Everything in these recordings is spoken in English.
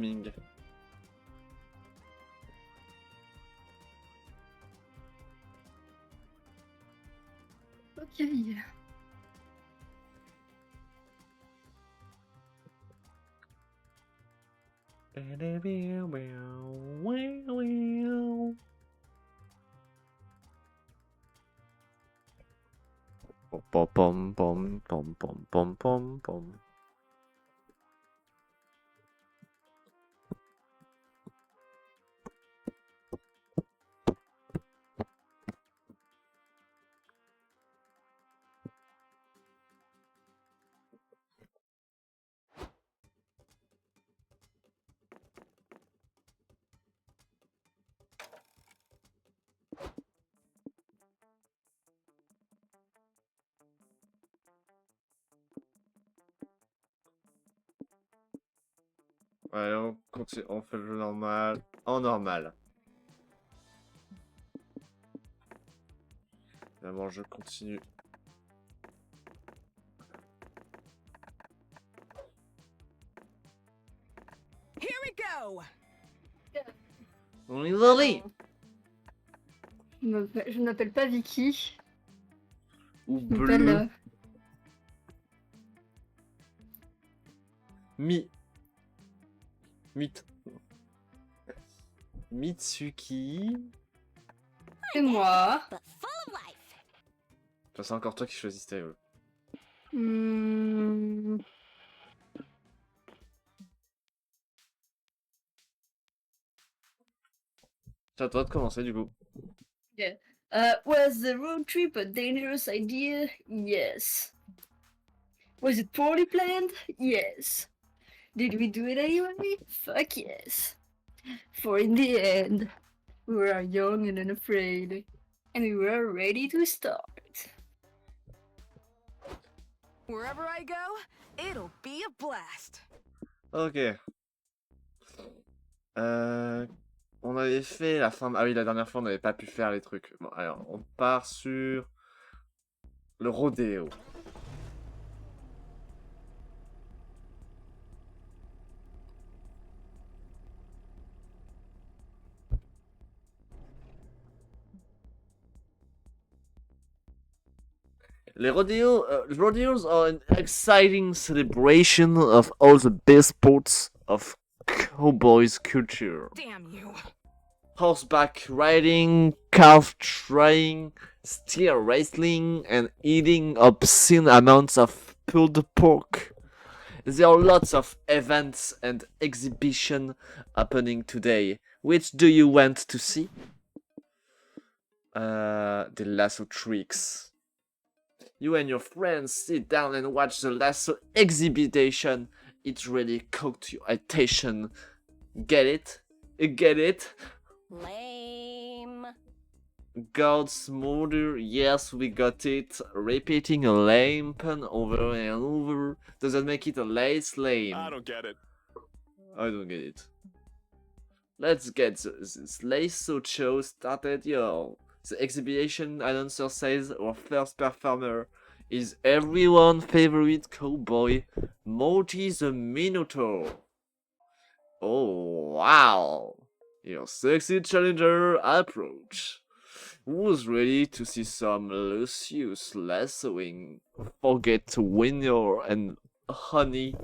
Ming. Ok. Pom pom pom pom pom pom pom pom. Allez, on continue, on fait le jeu normal, en normal. D'abord, je continue. Here we go. On est allé. Je ne m'appelle pas Vicky. Ou Je m'appelle... bleu. Mitsuki. C'est moi. But full of life. Enfin, c'est encore toi qui choisis ta gueule. C'est à toi de commencer du coup. Yeah. Was the road trip a dangerous idea? Yes. Was it poorly planned? Yes. Did we do it anyway? Fuck yes. For in the end, we were young and unafraid, and we were ready to start. Wherever I go, it'll be a blast. Ok. On avait fait la fin... Ah oui, la dernière fois, on n'avait pas pu faire les trucs. Bon, alors, on part sur... le rodéo. Rodeos are an exciting celebration of all the best parts of cowboys culture. Damn you. Horseback riding, calf trying, steer wrestling, and eating obscene amounts of pulled pork. There are lots of events and exhibitions happening today. Which do you want to see? The lasso tricks. You and your friends sit down and watch the lasso exhibition. It really caught your attention. Get it? Get it? Lame. God's murder, yes, we got it. Repeating a lame pun over and over doesn't make it less lame. I don't get it. I don't get it. Let's get this lasso show started, yo. The exhibition announcer says our first performer is everyone's favorite cowboy, Morty the Minotaur. Oh, wow. Your sexy challenger approach. Who's ready to see some Lucius lassoing? Forget to win your and honey.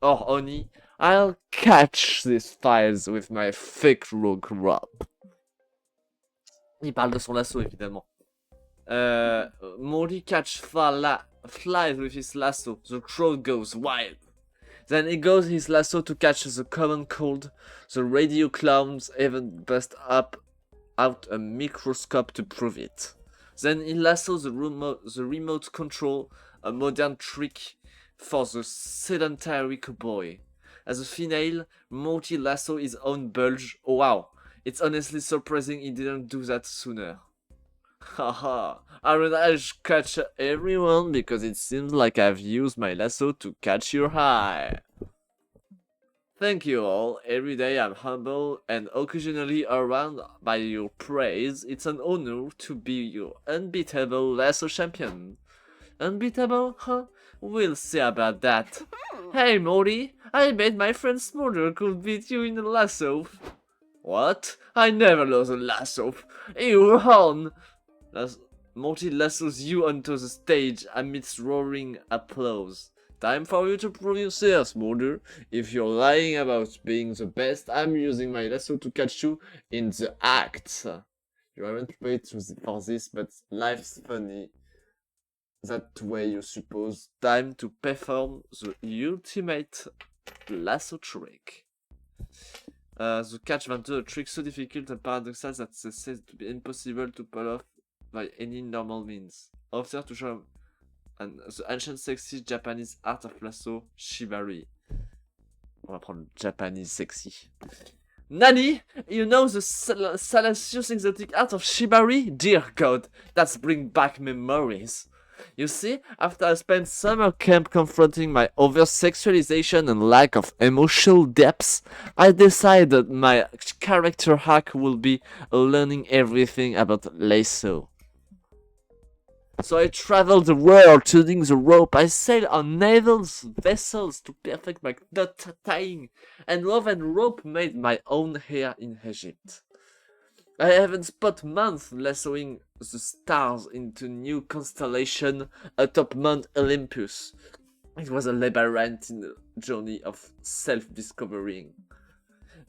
Oh, honey, I'll catch these fires with my thick rogue rub. Il parle de son lasso, évidemment. Morty catch flies with his lasso. The crowd goes wild. Then he goes his lasso to catch the common cold. The radio clowns even bust out a microscope to prove it. Then he lassos the remote control, a modern trick for the sedentary cowboy. As a finale, Morty lasso his own bulge. Oh wow, it's honestly surprising he didn't do that sooner. Haha, I'll catch everyone because it seems like I've used my lasso to catch your eye. Thank you all. Every day I'm humble and occasionally around by your praise. It's an honor to be your unbeatable lasso champion. Unbeatable, huh? We'll see about that. Hey Morty, I bet my friend Smolder could beat you in a lasso. What? I never lost a lasso. You won! Morty lassos you onto the stage amidst roaring applause. Time for you to prove yourself, Smolder. If you're lying about being the best, I'm using my lasso to catch you in the act. You haven't paid for this, but life's funny. That way you suppose. Time to perform the ultimate lasso trick. The catch 22, a trick so difficult and paradoxal that it says to be impossible to pull off by any normal means. Offer to show the ancient sexy Japanese art of lasso, shibari. On va prendre le Japanese sexy. Nani? You know the salacious exotic art of shibari? Dear God, that's bring back memories. You see, after I spent summer camp confronting my over-sexualization and lack of emotional depths, I decided my character hack will be learning everything about lasso. So I traveled the world tuning the rope. I sailed on naval vessels to perfect my knot tying, and wove and rope made my own hair in Egypt. I haven't spent months lassoing the stars into new constellation atop Mount Olympus. It was a labyrinthine journey of self-discovering.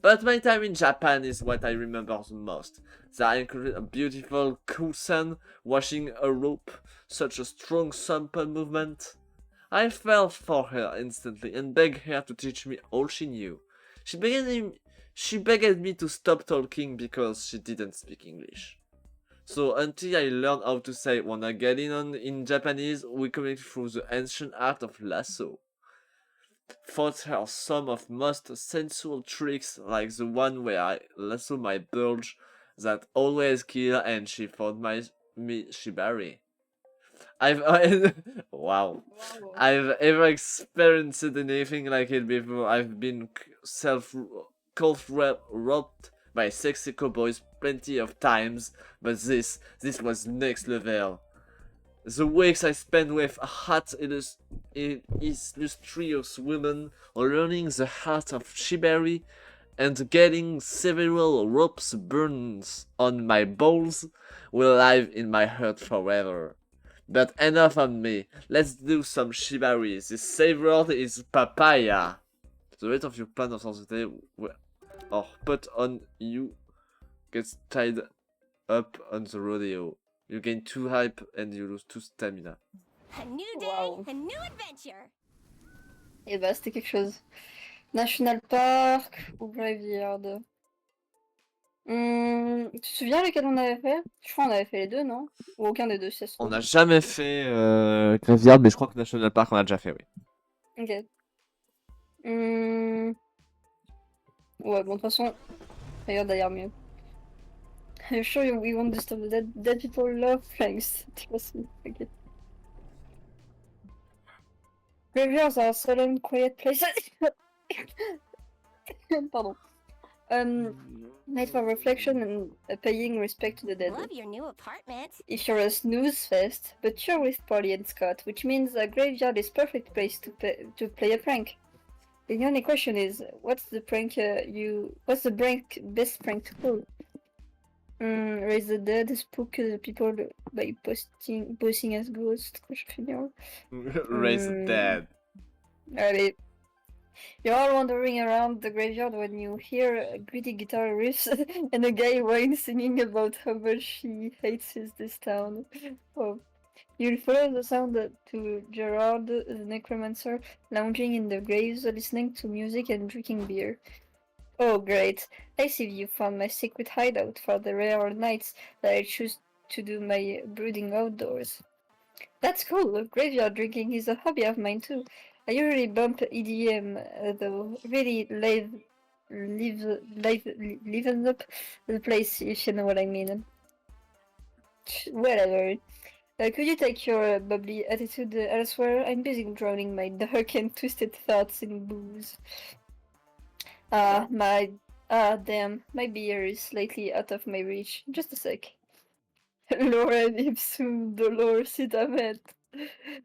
But my time in Japan is what I remember the most. That included a beautiful cool-sun washing a rope, such a strong sample movement. I fell for her instantly and begged her to teach me all she knew. She begged me to stop talking because she didn't speak English. So until I learned how to say wanna get in Japanese, we communicate through the ancient art of lasso. Taught her some of most sensual tricks, like the one where I lasso my bulge that always kill, and she found me shibari. Wow. I've ever experienced anything like it before. I've been roped by sexy cowboys plenty of times, but this was next level. The weeks I spent with a hot illustrious woman, learning the art of shibari, and getting several ropes burns on my balls will live in my heart forever. But enough on me, let's do some shibari. This safe word is papaya. The rate of your plan of the or put on you gets tied up on the rodeo. You gain 2 hype and you lose 2 stamina. A new day, Wow. a new adventure. Et bah, c'était quelque chose. National Park ou Graveyard. Tu te souviens lequel on avait fait? Je crois qu'on avait fait les deux, non? Ou aucun des deux, si ça se On trouve. n'a jamais fait Graveyard, mais je crois que National Park on a déjà fait, oui. Ok. Ouais, bon, de toute façon, regarde d'ailleurs mieux. I'm sure we won't disturb the dead people love flags. Trust me. Okay. Graveyards are solemn, quiet places. Pardon. Made for reflection and paying respect to the dead. Love your new apartment. If you're a snooze fest, but you're with Polly and Scott, which means a graveyard is perfect place to play a prank. The only question is, what's the best prank to pull? Raise the dead, spook the people by posing as ghosts. Quoi, je fais bien. Raise the dead. Allez. You're all wandering around the graveyard when you hear gritty guitar riffs and a guy whine singing about how much he hates this town. Oh. You'll follow the sound to Gerard, the necromancer, lounging in the graves, listening to music and drinking beer. Oh, great. I see you found my secret hideout for the rare nights that I choose to do my brooding outdoors. That's cool. Graveyard drinking is a hobby of mine too. I usually bump EDM, though. Really liven up the place, if you know what I mean. Whatever. Could you take your bubbly attitude elsewhere? I'm busy drowning my dark and twisted thoughts in booze. Damn, my beer is slightly out of my reach. Just a sec. Lorem ipsum dolor sit amet.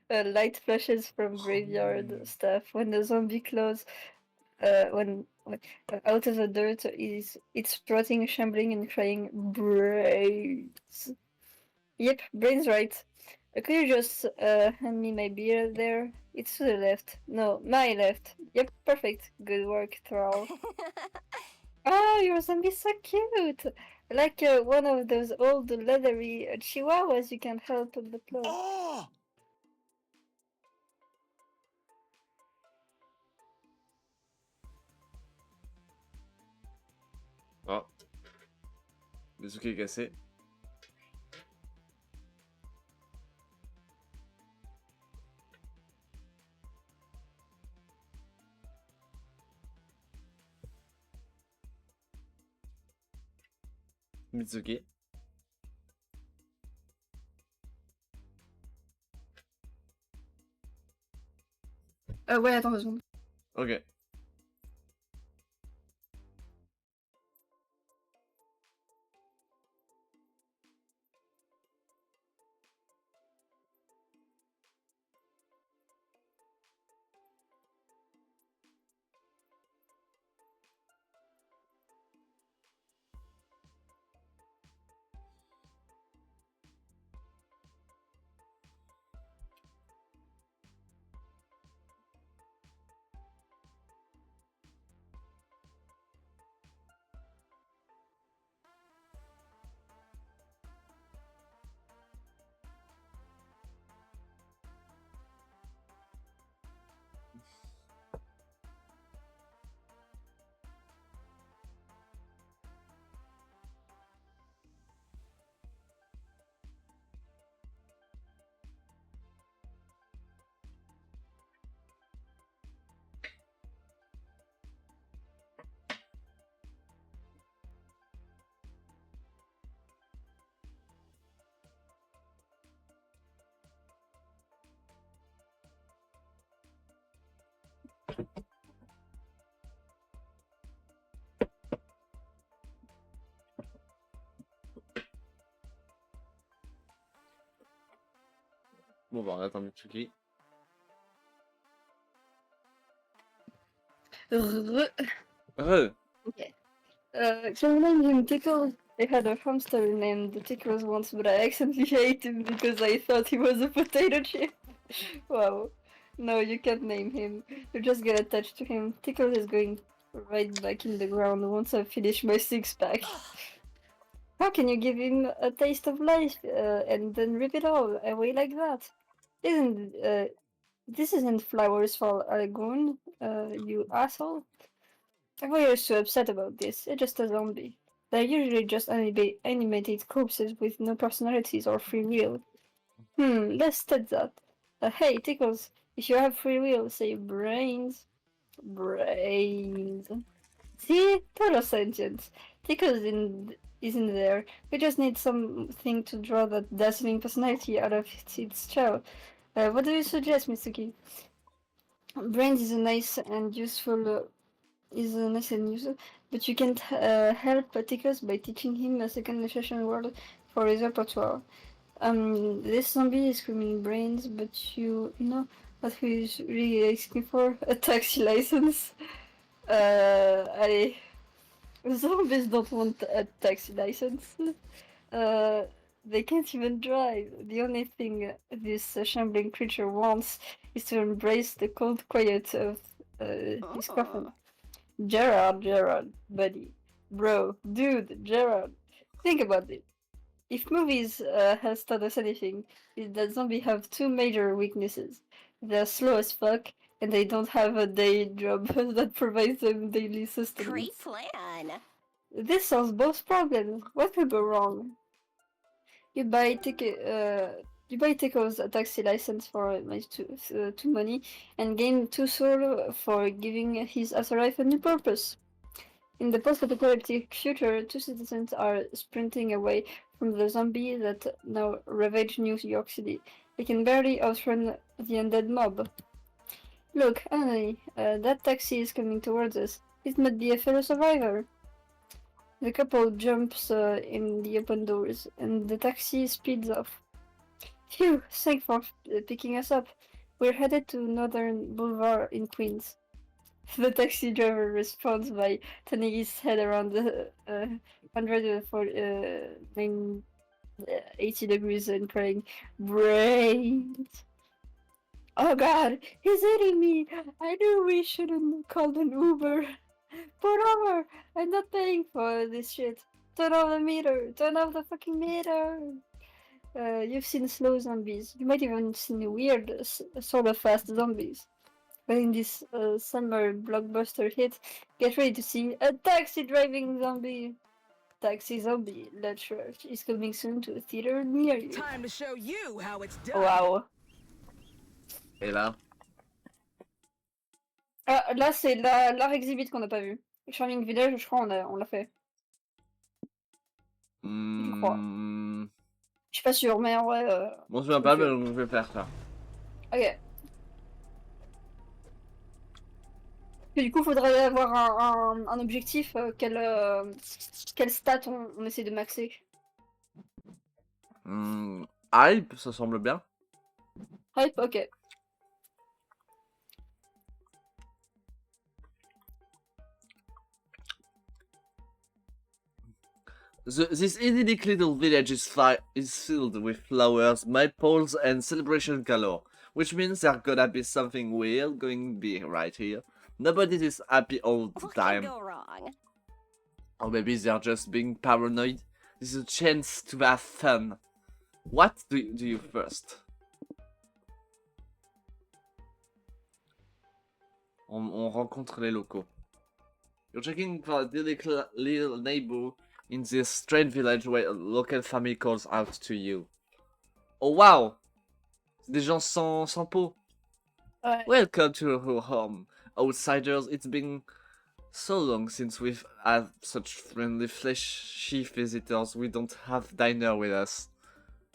Light flashes from graveyard stuff. When the zombie claws, when out of the dirt it's rotting, shambling, and crying brains. Yep, brains right. Could you just hand me my beer there? It's to the left. No, my left. Yep, perfect. Good work, Thrall. Oh, your zombie's so cute! Like one of those old leathery chihuahuas you can't help but love. Oh! Oh. Mitsuki est cassé. Mitsuki. Ouais, attends 2 secondes. Ok. Bon bah on attend Mitsuki. Okay. Can you name him Tickles? I had a hamster named Tickles once, but I accidentally ate him because I thought he was a potato chip. Wow. No, you can't name him. You just get attached to him. Tickles is going right back in the ground once I finish my 6-pack. How can you give him a taste of life and then rip it all away like that? This isn't Flowers for Argoon, you asshole. Why are you so upset about this? It's just a zombie. They're usually just animated corpses with no personalities or free will. Let's state that. Hey, Tickles, if you have free will, say brains. Brains. See? Total sentience. Tickles isn't there. We just need something to draw that dazzling personality out of its shell. What do you suggest, Mitsuki? Brains is a nice and useful but you can't help Tickles by teaching him a second session word for his repertoire. This zombie is screaming brains, but you know what he's really asking for? A taxi license. Allez. Zombies don't want a taxi license. They can't even drive. The only thing this shambling creature wants is to embrace the cold quiet of his coffin. Gerard, buddy. Bro, dude, Gerard. Think about it. If movies has taught us anything, is that zombies have 2 major weaknesses. They're slow as fuck, and they don't have a day job that provides them daily sustenance. Great plan. This solves both problems. What could go wrong? You buy Tickles a taxi license for two money, and gain 2 soul for giving his afterlife a new purpose. In the post-apocalyptic future, 2 citizens are sprinting away from the zombie that now ravage New York City. They can barely outrun the undead mob. Look, Anthony, that taxi is coming towards us. It might be a fellow survivor. The couple jumps in the open doors, and the taxi speeds off. Phew, thanks for picking us up. We're headed to Northern Boulevard in Queens. The taxi driver responds by turning his head around the 80 degrees and crying, "Brains! Oh god, he's hitting me! I knew we shouldn't call an Uber! Pull over! I'm not paying for this shit! Turn off the meter! Turn off the fucking meter!" You've seen slow zombies. You might even seen weird, sort of fast zombies. But in this summer blockbuster hit, get ready to see a taxi driving zombie. Taxi Zombie, Let's Rush is coming soon to a theater near you. Time to show you how it's done. Waouh. Et là? Ah, là, c'est l'art exhibit qu'on n'a pas vu. Charming Village, je crois, on l'a fait. Je crois. Je suis pas sûr, mais en vrai. Bon, je me souviens pas, mais je vais faire ça. Ok. Et du coup, faudrait avoir un objectif. Quel stat on essaie de maxer? Hype, ça semble bien. Hype, ok. This idyllic little village is filled with flowers, maypoles, and celebration galore, which means there's gonna be something weird going to be right here. Nobody is happy all the What can time. go wrong? Or maybe they're just being paranoid. This is a chance to have fun. What do you first? On rencontre les locaux. You're checking for a little neighbor in this strange village where a local family calls out to you. Oh wow! Des gens sans peau. Ouais. Welcome to our home, outsiders. It's been so long since we've had such friendly, fleshy visitors. We don't have diner with us.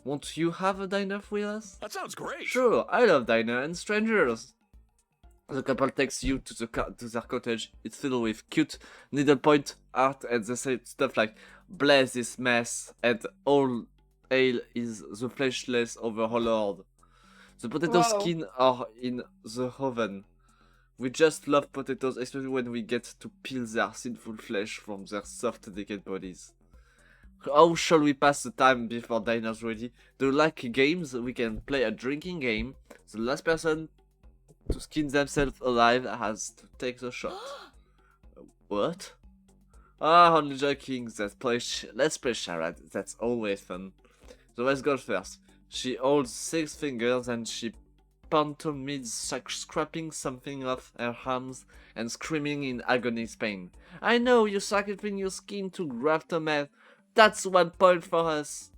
Won't you have a diner with us? That sounds great. Sure, I love diner and strangers. The couple takes you to their cottage. It's filled with cute needlepoint art and they say stuff like "Bless this mess" and "All ale is the fleshless overlord." The potato Wow. skin are in the oven. We just love potatoes, especially when we get to peel their sinful flesh from their soft, decayed bodies. How shall we pass the time before dinner's ready? Do you like games? We can play a drinking game. The last person to skin themselves alive has to take the shot. What? Ah, only joking. Let's play charade. That's always fun. So let's go first. She holds 6 fingers and she pantomimes scraping something off her arms and screaming in agony's pain. I know, you're sacrificing your skin to grab tomato. That's 1 point for us.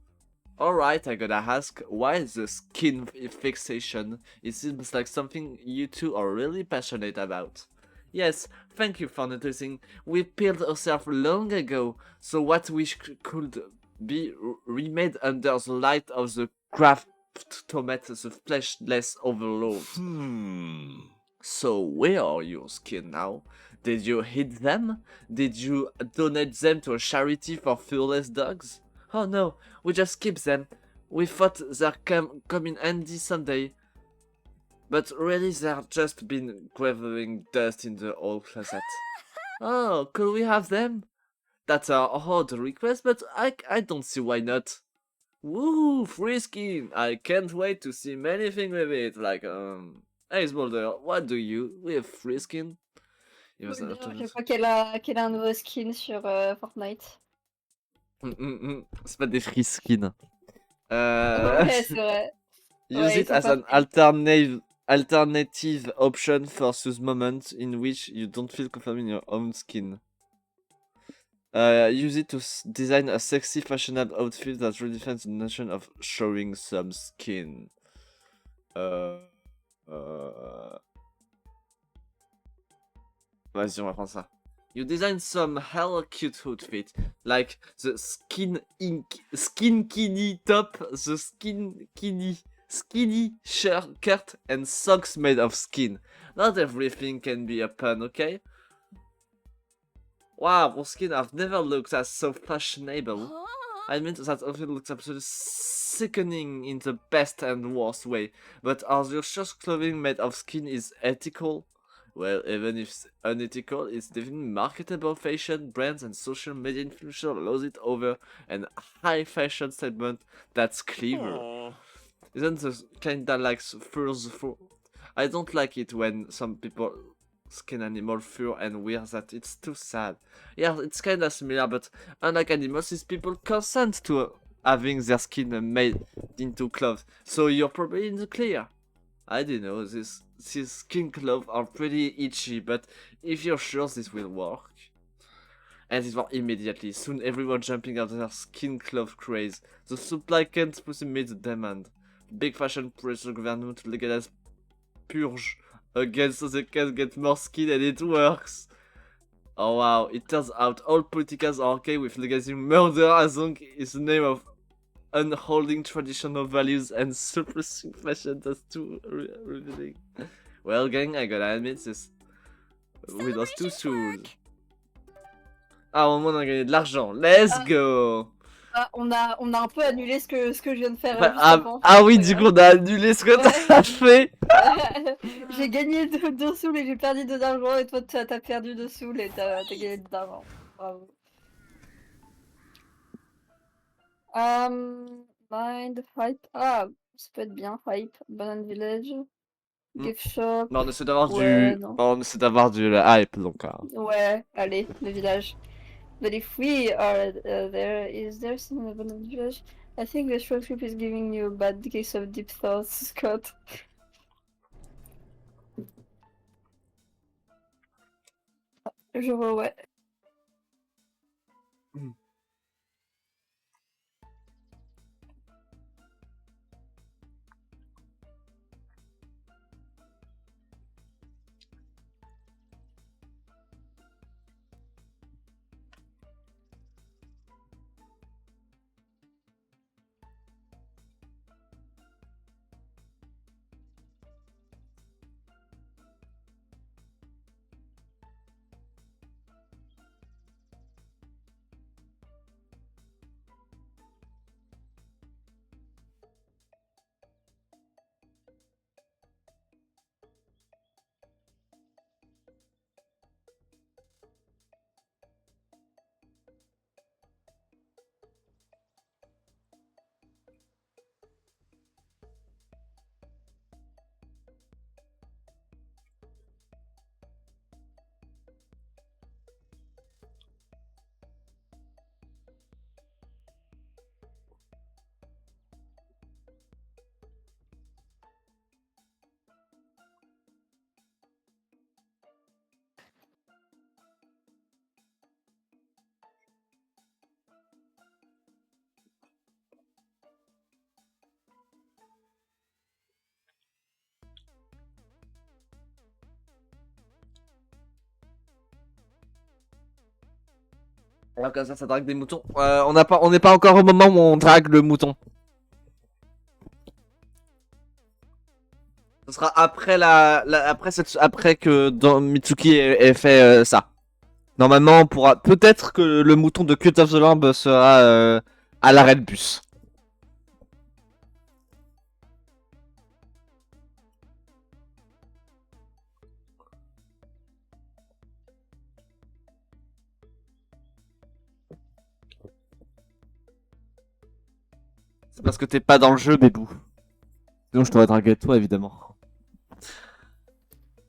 Alright, I gotta ask, why the skin fixation? It seems like something you two are really passionate about. Yes, thank you for noticing. We peeled ourselves long ago, so what we could be remade under the light of the craft tomato, the fleshless overlord. So where are your skin now? Did you hid them? Did you donate them to a charity for fearless dogs? Oh no, we just keep them. We thought they'd come in handy someday. But really they've just been gathering dust in the old closet. Oh, could we have them? That's a odd request, but I don't see why not. Woo, free skin! I can't wait to see many things with it, like, Hey Smolder, what do you? We have free skin? Je crois qu'elle a un nouveau skin sur Fortnite. C'est pas des free skins. Ouais, c'est vrai. Use Ouais, it c'est as pas an alternative option for those moments in which you don't feel confident in your own skin. Use it to design a sexy, fashionable outfit that redefines the notion of showing some skin. Vas-y, on va prendre ça. You design some hella cute outfit, like the skinny top, the skinny shirt and socks made of skin. Not everything can be a pun, okay? Wow, for skin I've never looked at so fashionable. I admit that outfit looks absolutely sickening in the best and worst way, but are your shirts clothing made of skin is ethical? Well, even if it's unethical, it's definitely marketable fashion brands and social media influencer allows it over an high fashion statement that's clever. Isn't this kinda like fur's fur? I don't like it when some people skin animal fur and wear that. It's too sad. Yeah, it's kinda similar, but unlike animals, these people consent to having their skin made into clothes. So you're probably in the clear. I don't know, these skin clothes are pretty itchy, but if you're sure this will work. And it worked immediately, soon everyone jumping out their skin cloth craze. The supply can't meet the demand. Big fashion pressure government to legalize purge again so they can get more skin and it works. Oh wow, it turns out all politicals are okay with legalizing murder as long as the name of unholding traditional values and suppressing fashion. That's too revealing. Well, gang, I gotta admit this. We lost too soon. Ah, au moins on a gagné de l'argent. Let's go. Ah, on a un peu annulé ce que je viens de faire Bah, juste avant. oui, du coup on a annulé ce que t'as fait. J'ai gagné 2 sous et j'ai perdu 2 d'argent et toi t'as perdu 2 sous et t'as gagné 2 d'argent. Bravo. Mind, hype. Ah, ça peut être bien, hype. Banana Village. Gift shop. Non, on essaie d'avoir Ouais, du... non. On essaie d'avoir du hype, donc... Ouais, allez, le village. But if we are there, is there some abandoned village? I think this road trip is giving you a bad case of deep thoughts, Scott. Je vois, ouais. Alors comme ça drague des moutons. On n'est pas encore au moment où on drague le mouton. Ce sera après après que Mitsuki ait fait ça. Normalement, on pourra peut-être que le mouton de Cut of the Lamb sera à l'arrêt de bus. C'est parce que t'es pas dans le jeu, bébou. Sinon, je t'aurais dragué toi, évidemment.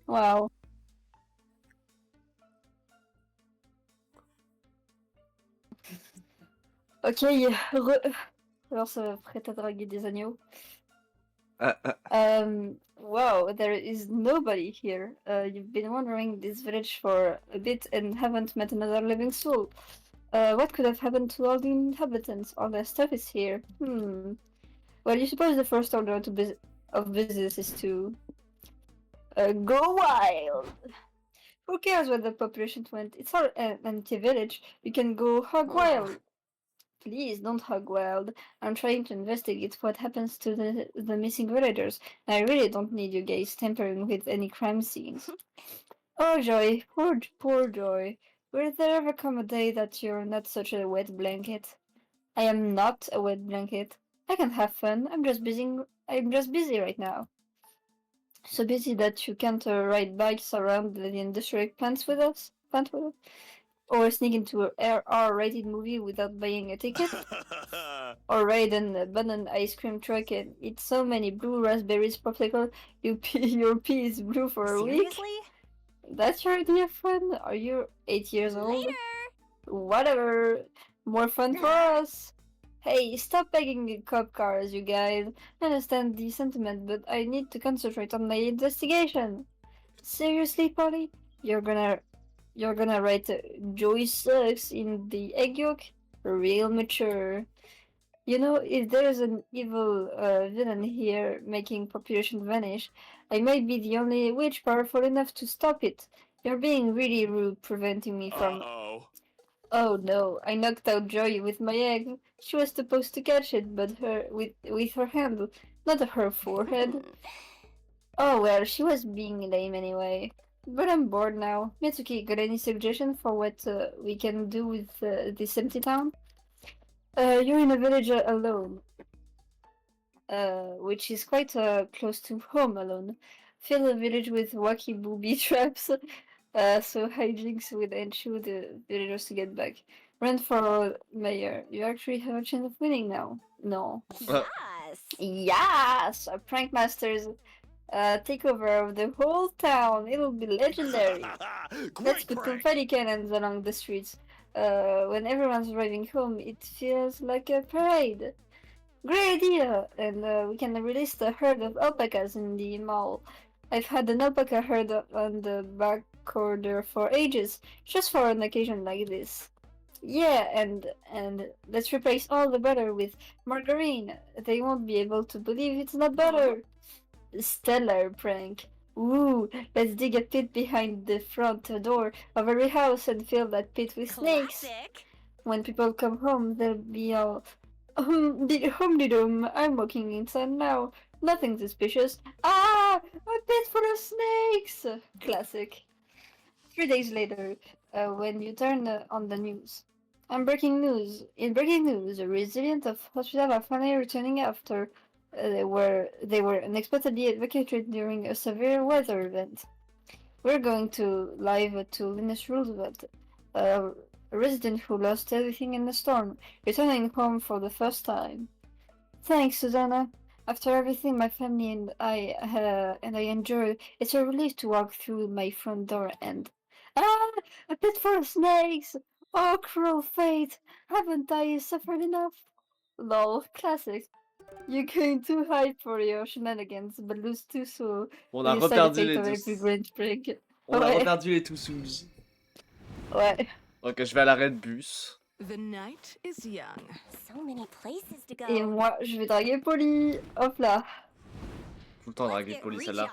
Wow. Ok, alors ça va prêt à draguer des agneaux. Wow, there is nobody here. You've been wandering this village for a bit and haven't met another living soul. What could have happened to all the inhabitants? All their stuff is here. Well, you suppose the first order of business is to go wild. Who cares where the population went? It's our empty village. You can go hog wild. Please don't hog wild. I'm trying to investigate what happens to the missing villagers. I really don't need you guys tampering with any crime scenes. Oh, Joy. Poor Joy. Will there ever come a day that you're not such a wet blanket? I am not a wet blanket. I can have fun. I'm just busy right now. So busy that you can't ride bikes around the industrial plants with us? Plant with us? Or sneak into a R-rated movie without buying a ticket? Or ride an abandoned ice cream truck and eat so many blue raspberries popsicle your pee is blue for a week? Seriously? That's your idea of fun? Are you 8 years old? Later. Whatever. More fun for us. Hey, stop begging cop cars, you guys. I understand the sentiment, but I need to concentrate on my investigation. Seriously, Polly? You're gonna write Joey sucks in the egg yolk? Real mature. You know, if there's an evil villain here making population vanish, I might be the only witch powerful enough to stop it. You're being really rude, preventing me from. Oh no, I knocked out Joy with my egg. She was supposed to catch it, but with her hand, not her forehead. Oh well, she was being lame anyway. But I'm bored now. Mitsuki, got any suggestion for what we can do with this empty town? You're in a village alone, which is quite close to home alone. Fill the village with wacky booby traps, so hijinks would ensure the villagers to get back. Run for mayor. You actually have a chance of winning now. No. Yes. Yes! A prank masters takeover of the whole town. It'll be legendary. Let's put confetti cannons along the streets. When everyone's driving home, it feels like a parade. Great idea! And we can release the herd of alpacas in the mall. I've had an alpaca herd on the back corridor for ages, just for an occasion like this. Yeah, and let's replace all the butter with margarine. They won't be able to believe it's not butter. Stellar prank. Ooh, let's dig a pit behind the front door of every house and fill that pit with snakes. Classic. When people come home, they'll be all, hum-de-dum, I'm walking inside now. Nothing suspicious. Ah, a pit full of snakes! Classic. 3 days later, when you turn on the news. In breaking news, a resident of hospital are finally returning after they were unexpectedly evacuated during a severe weather event. We're going to live to Linus Roosevelt, a resident who lost everything in the storm, returning home for the first time. Thanks, Susanna. After everything my family and I endured, it's a relief to walk through my front door and a pit full of snakes. Oh, cruel fate! Haven't I suffered enough? Lol, classic. You're going too high for your shenanigans, but lose too soon. On a You side reperdu effect les of every tous. brain break. On a Ouais. reperdu les tous sous. Ouais. Ok, je vais à l'arrêt de bus. The night is young. So many places to go. Et moi, je vais draguer Polly. Hop là. Tout le temps draguer Polly celle-là.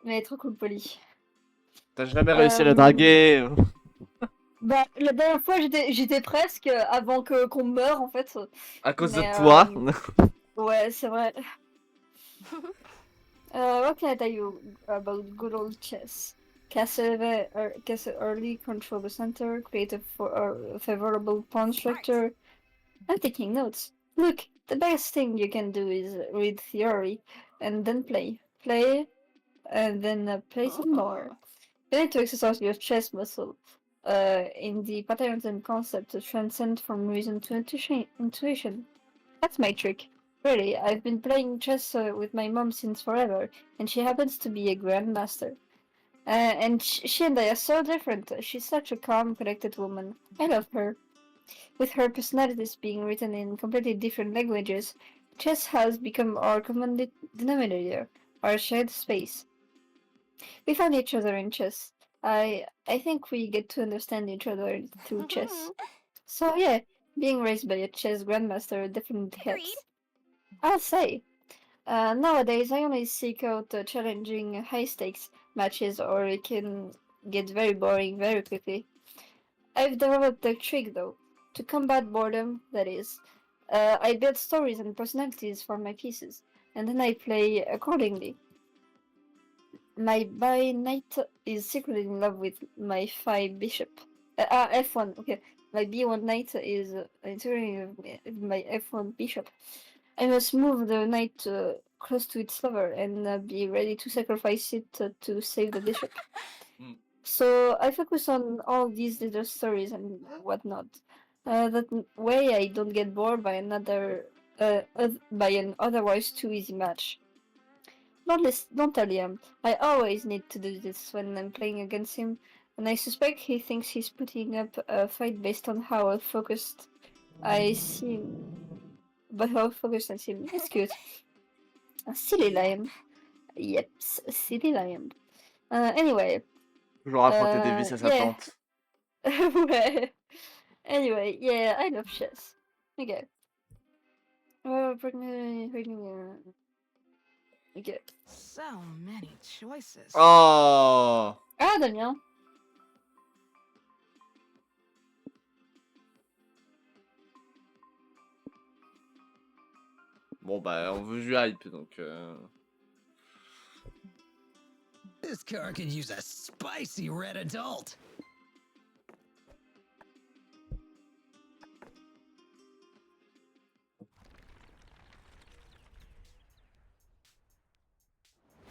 Mais elle est trop cool, Polly. T'as jamais réussi à la draguer. Bah, la dernière fois, j'étais presque avant qu'on meure, en fait. À cause Mais, de toi. Ouais, c'est vrai. What can I tell you about good old chess? Castle early control the center, create a favorable pawn structure. I'm taking notes. Look, the best thing you can do is read theory and then play. Play, and then play some more. You need to exercise your chess muscle. In the patterns and concepts to transcend from reason to intuition. That's my trick. Really, I've been playing chess with my mom since forever, and she happens to be a grandmaster. And she and I are so different. She's such a calm, collected woman. I love her. With her personalities being written in completely different languages, chess has become our common denominator, our shared space. We found each other in chess. I think we get to understand each other through chess. So yeah, being raised by a chess grandmaster definitely helps. I'll say. Nowadays, I only seek out challenging high-stakes matches, or it can get very boring very quickly. I've developed a trick, though, to combat boredom, that is. I build stories and personalities for my pieces, and then I play accordingly. My by knight is secretly in love with my 5 bishop. F1. Okay, my B1 knight is entering my F1 bishop. I must move the knight close to its lover and be ready to sacrifice it to save the bishop. So I focus on all these little stories and whatnot. That way I don't get bored by by an otherwise too easy match. Don't tell him. I always need to do this when I'm playing against him, and I suspect he thinks he's putting up a fight based on how focused I seem. But how focused I seem. It's cute. A silly lion. Yep, silly lion. Anyway. Toujours raconter des vies à sa Yeah. tante. Ouais. Anyway, yeah, I love chess. Okay. Okay. So many choices. Oh! Ah, Damien. Bon bah on veut du hype donc This car could use a spicy red adult.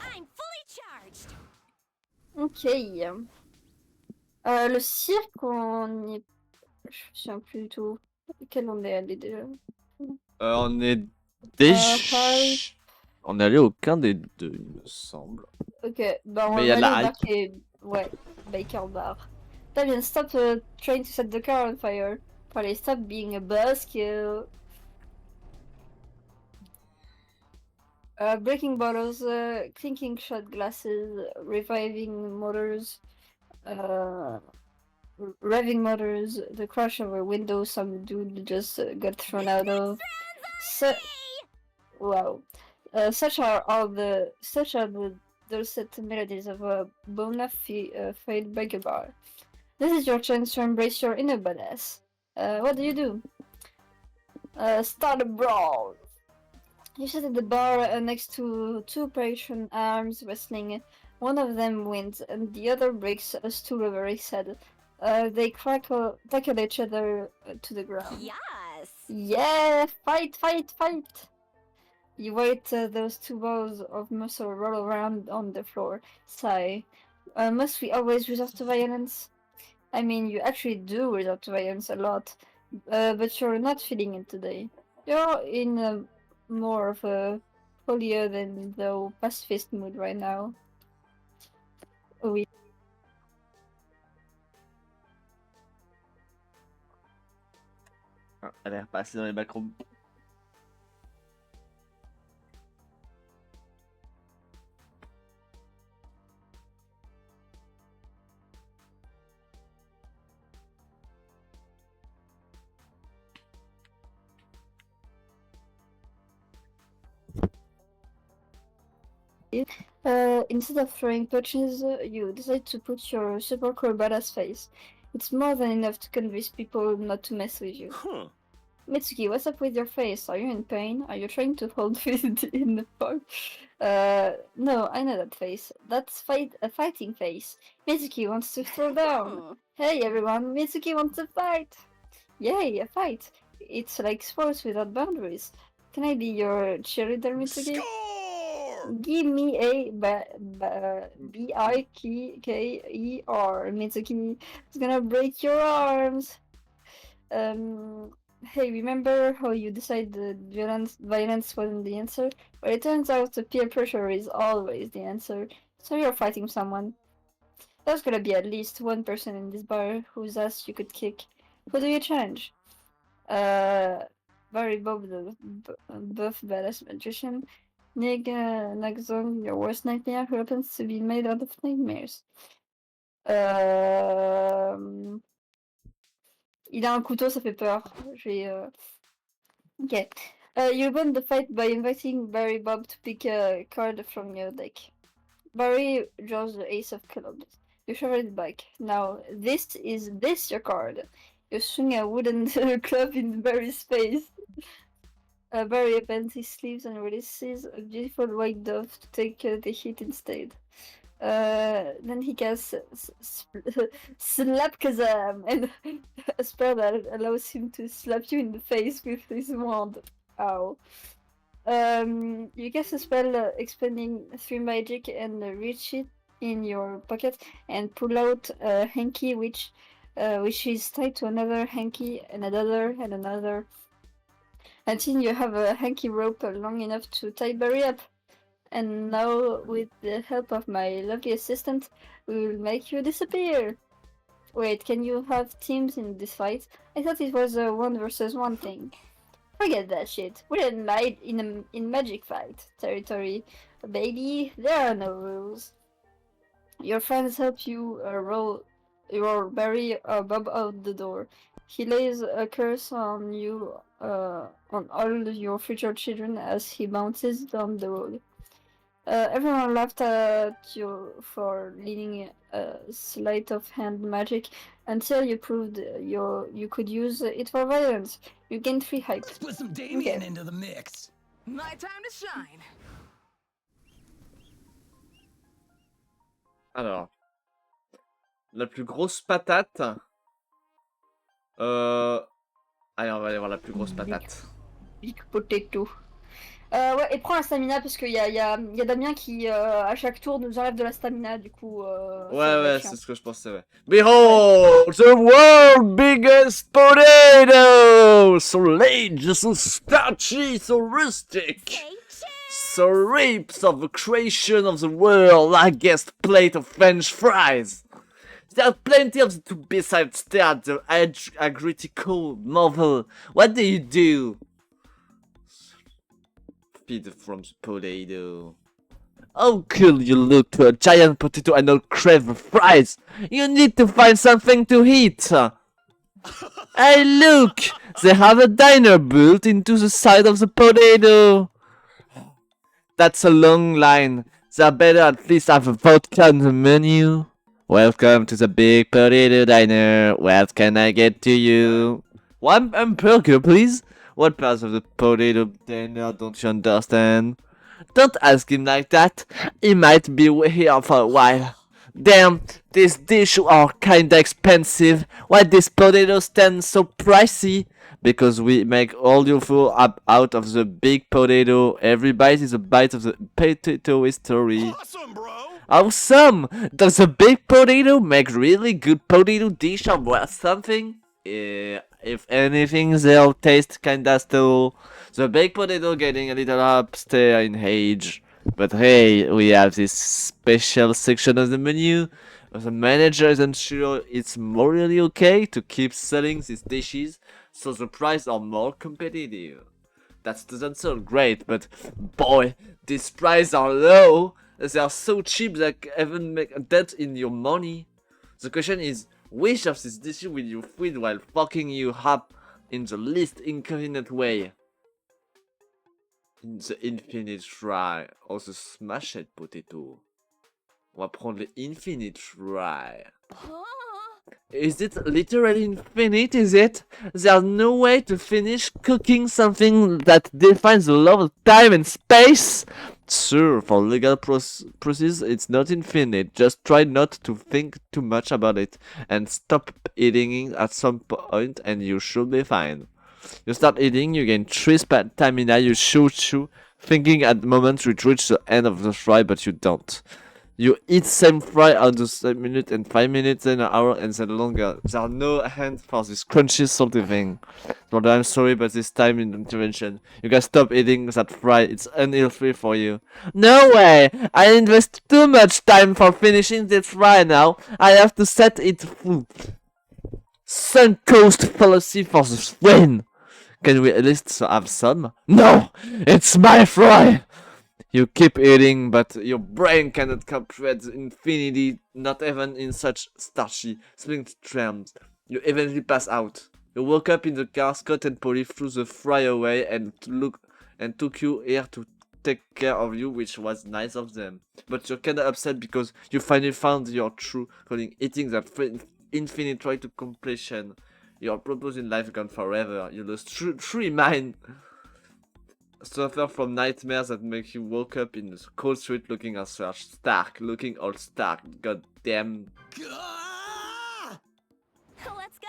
I'm fully charged. Ok. Le cirque, on y est... Je me souviens plus du tout. Quel on est allé déjà? on est Paris. on est allé aucun des deux il me semble. Ok, bah on Mais va y a aller la au bar hype. qui est... Ouais, Baker Bar. Damien, stop trying to set the car on fire. Probably stop being a buzzkill. Breaking bottles, clinking shot glasses, revving motors, the crash of a window some dude just got thrown out of. Wow. Such are the dulcet melodies of a bona fide burger bar. This is your chance to embrace your inner badass. What do? Start a brawl. You sit at the bar next to two Persian arms wrestling. One of them wins, and the other breaks a stool over his head. They tackle each other to the ground. Yes. Yeah, fight! You wait those two balls of muscle roll around on the floor. Sigh. Must we always resort to violence? I mean, you actually do resort to violence a lot, but you're not feeling it today. You're in more of a holier than thou pacifist mood right now. Oui. Elle est repassée dans les backrooms. Instead of throwing punches, you decide to put your super cool badass face. It's more than enough to convince people not to mess with you. Huh. Mitsuki, what's up with your face? Are you in pain? Are you trying to hold it in the park? No, I know that face. That's a fighting face. Mitsuki wants to throw down. Hey everyone, Mitsuki wants to fight! Yay, a fight! It's like sports without boundaries. Can I be your cheerleader, Mitsuki? Score! Give me a B-I-K-K-E-R, Mitsuki. It's gonna break your arms. Hey, remember how you decided violence wasn't the answer? Well, it turns out the peer pressure is always the answer. So you're fighting someone. There's gonna be at least one person in this bar whose ass you could kick. Who do you challenge? Barry Bob, the buff badass magician. Nig Nagzong, your worst nightmare, who happens to be made out of nightmares. Il a un couteau, ça fait peur. Okay. You win the fight by inviting Barry Bob to pick a card from your deck. Barry draws the ace of clubs. You shove it back. Now, is this your card? You swing a wooden club in Barry's face. Barry opens his sleeves and releases a beautiful white dove to take the hit instead. Then he casts Slap Kazam, and a spell that allows him to slap you in the face with his wand. Ow. You cast a spell expending 3 magic and reach it in your pocket and pull out a hanky which is tied to another hanky and another until you have a hanky rope long enough to tie Barry up. And now, with the help of my lovely assistant, we will make you disappear. Wait, can you have teams in this fight? I thought it was a 1 versus 1 thing. Forget that shit. We're in magic fight territory, baby. There are no rules. Your friends help you roll Barry Bob out the door. He lays a curse on you, on all your future children as he bounces down the road. Everyone laughed at you for leading sleight of hand magic until you proved you could use it for violence. You gained 3 hype. Let's put some Damien into the mix. My time to shine. Alors, la plus grosse patate. Allez, on va aller voir la plus grosse patate. Big potato. Ouais, et prends la stamina parce qu'il y a Damien qui, à chaque tour, nous enlève de la stamina, du coup. Ouais, c'est ce que je pensais, ouais. Behold, the world's biggest potato! So large, so starchy, so rustic. Say cheese. So rips of the creation of the world, largest plate of French fries. There are plenty of the two besides stare at the agricultural marvel. What do? Feed from the potato. How cool you look to a giant potato and not crave the fries! You need to find something to eat! Hey look! They have a diner built into the side of the potato! That's a long line. They better at least have a vodka on the menu. Welcome to the big potato diner. What can I get to you? One hamburger, please. What part of the potato diner don't you understand? Don't ask him like that. He might be here for a while. Damn, these dishes are kinda expensive. Why this potato stand so pricey? Because we make all your food up out of the big potato. Every bite is a bite of the potato history. Awesome, bro! Awesome! Does a big potato make really good potato dish or worth something? If anything, they'll taste kinda stale. The baked potato getting a little upstairs in age. But hey, we have this special section of the menu. The manager isn't sure it's morally okay to keep selling these dishes, so the prices are more competitive. That doesn't sound great, but boy, these prices are low. They are so cheap that even make a dent in your money. The question is, which of these dishes will you feed while fucking you up in the least inconvenient way? In the infinite fry or the smashed potato? On va prendre le infinite fry. Is it literally infinite, is it? There's no way to finish cooking something that defines the love of time and space? Sure, for legal process, it's not infinite. Just try not to think too much about it and stop eating it at some point and you should be fine. You start eating, you gain 3 stamina, you shoot, thinking at the moment you reach the end of the fry, but you don't. You eat same fry on the same minute and 5 minutes, then an hour, and then longer. There are no hands for this crunchy salty thing. But I'm sorry, but this time in intervention, you guys stop eating that fry. It's unhealthy for you. No way! I invest too much time for finishing this fry now. I have to set it full. Sunk cost fallacy for the win. Can we at least have some? No! It's my fry! You keep eating, but your brain cannot comprehend infinity, not even in such starchy, spring terms. You eventually pass out. You woke up in the car, Scott and Polly threw the fry away and took you here to take care of you, which was nice of them. But you're kinda upset because you finally found your true calling, eating that infinite try to completion. Your purpose in life gone forever. You lost 3 mind. suffer from nightmares that make you wake up in a cold street looking all stark, looking all stark. God damn. Ah! Let's go.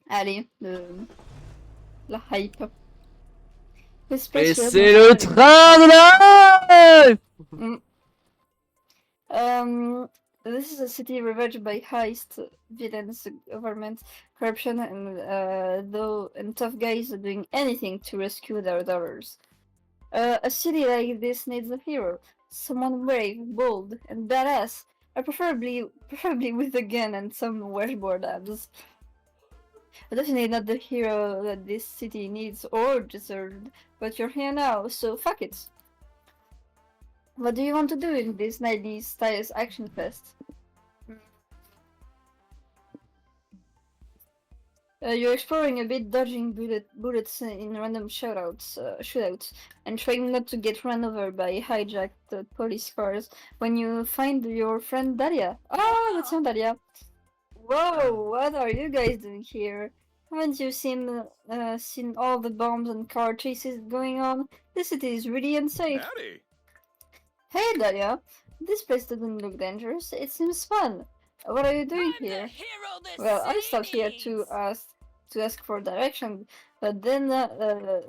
Allez, la hype. This Et place will c'est not le be- train de la life! This is a city ravaged by heist, violence, government, corruption, and tough guys are doing anything to rescue their daughters. A city like this needs a hero, someone brave, bold, and badass, preferably with a gun and some washboard abs. Definitely not the hero that this city needs or deserved, but you're here now, so fuck it. What do you want to do in this 90s styles action fest? You're exploring a bit, dodging bullets in random shootouts, and trying not to get run over by hijacked police cars when you find your friend Dalia. Oh, that's your Dalia. Whoa, what are you guys doing here? Haven't you seen all the bombs and car chases going on? This city is really unsafe. Howdy. Hey Dalia, this place doesn't look dangerous. It seems fun. What are you doing here? Well, I stopped here to ask for direction, but then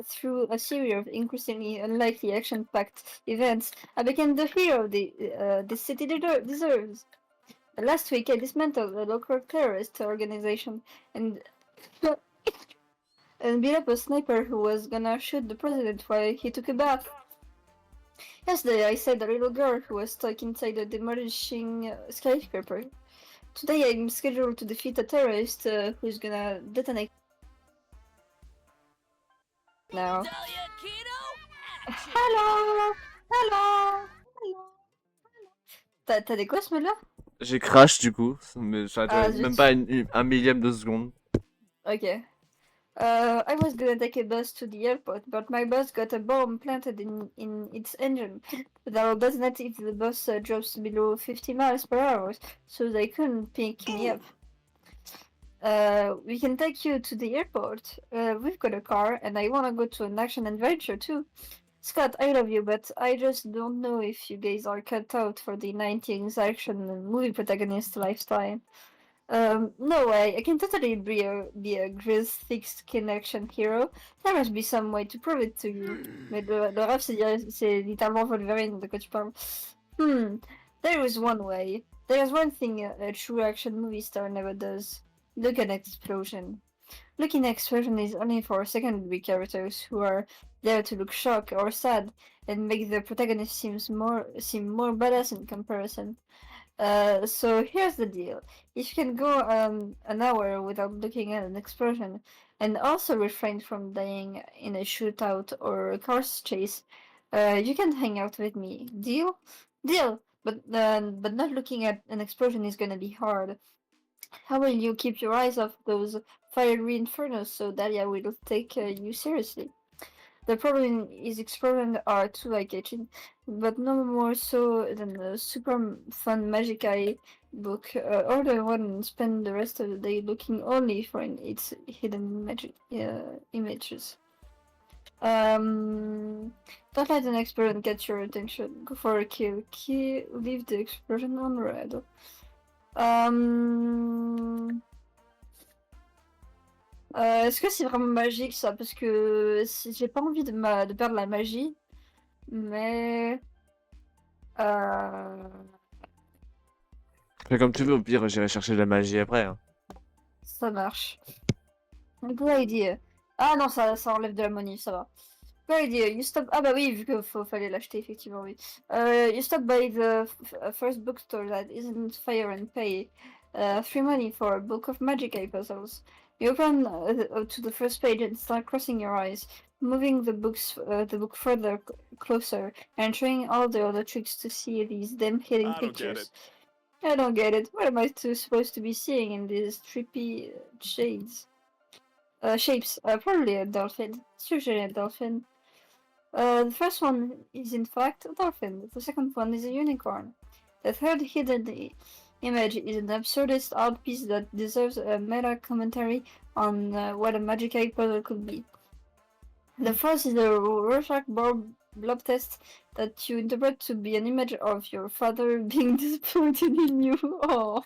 through a series of increasingly unlikely action-packed events, I became the hero this city deserves. Last week, I dismantled a local terrorist organization and and beat up a sniper who was gonna shoot the president while he took a bath. Yesterday, I saved a little girl who was stuck inside a demolishing skyscraper. Today, I'm scheduled to defeat a terrorist who's gonna detonate now. Hello! Hello! Hello! T'as des quoi, ce mode-là? J'ai crash du coup, mais ça a duré zut. même pas un millième de seconde. Okay. I was gonna take a bus to the airport, but my bus got a bomb planted in its engine. That does not if the bus drops below 50 miles per hour, so they couldn't pick me up. We can take you to the airport. We've got a car, and I wanna go to an action adventure too. Scott, I love you, but I just don't know if you guys are cut out for the 90s action movie protagonist lifestyle. No way. I can totally be a grizz, thick-skinned action hero. There must be some way to prove it to you. Mais le rêve, c'est littéralement Wolverine de quoi tu parles. There is one way. There's one thing a true action movie star never does. Look at an explosion. Looking at explosion is only for secondary characters who are there to look shocked or sad and make the protagonist seem more badass in comparison. So here's the deal. If you can go an hour without looking at an explosion and also refrain from dying in a shootout or a car chase, you can hang out with me. Deal? Deal! But not looking at an explosion is gonna be hard. How will you keep your eyes off those fiery infernos so Dahlia will take you seriously? The problem is exploring are too eye-catching, but no more so than a super fun Magic Eye book. Order one and spend the rest of the day looking only for its hidden magic images. Don't let an explosion catch your attention. Go for a kill. Leave the explosion on red. Est-ce que c'est vraiment magique ça? Parce que j'ai pas envie de perdre la magie, mais Fais comme tu veux, au pire j'irai chercher de la magie après. Hein. ça marche. Good idea. Ah non, ça enlève de la money, ça va. Good idea. You stop. Ah bah oui, vu que fallait l'acheter effectivement, oui. You stop by the first bookstore that isn't fire and pay. 3 money for a book of magic eye puzzles. You open to the first page and start crossing your eyes, moving the book further closer, and trying all the other tricks to see these damn hidden pictures. I don't get it. What am I supposed to be seeing in these trippy shapes? Probably a dolphin. It's usually a dolphin. The first one is in fact a dolphin. The second one is a unicorn. The third hidden image is an absurdist art piece that deserves a meta commentary on what a magic eye puzzle could be. The first is a Rorschach blob test that you interpret to be an image of your father being disappointed in you. Oh.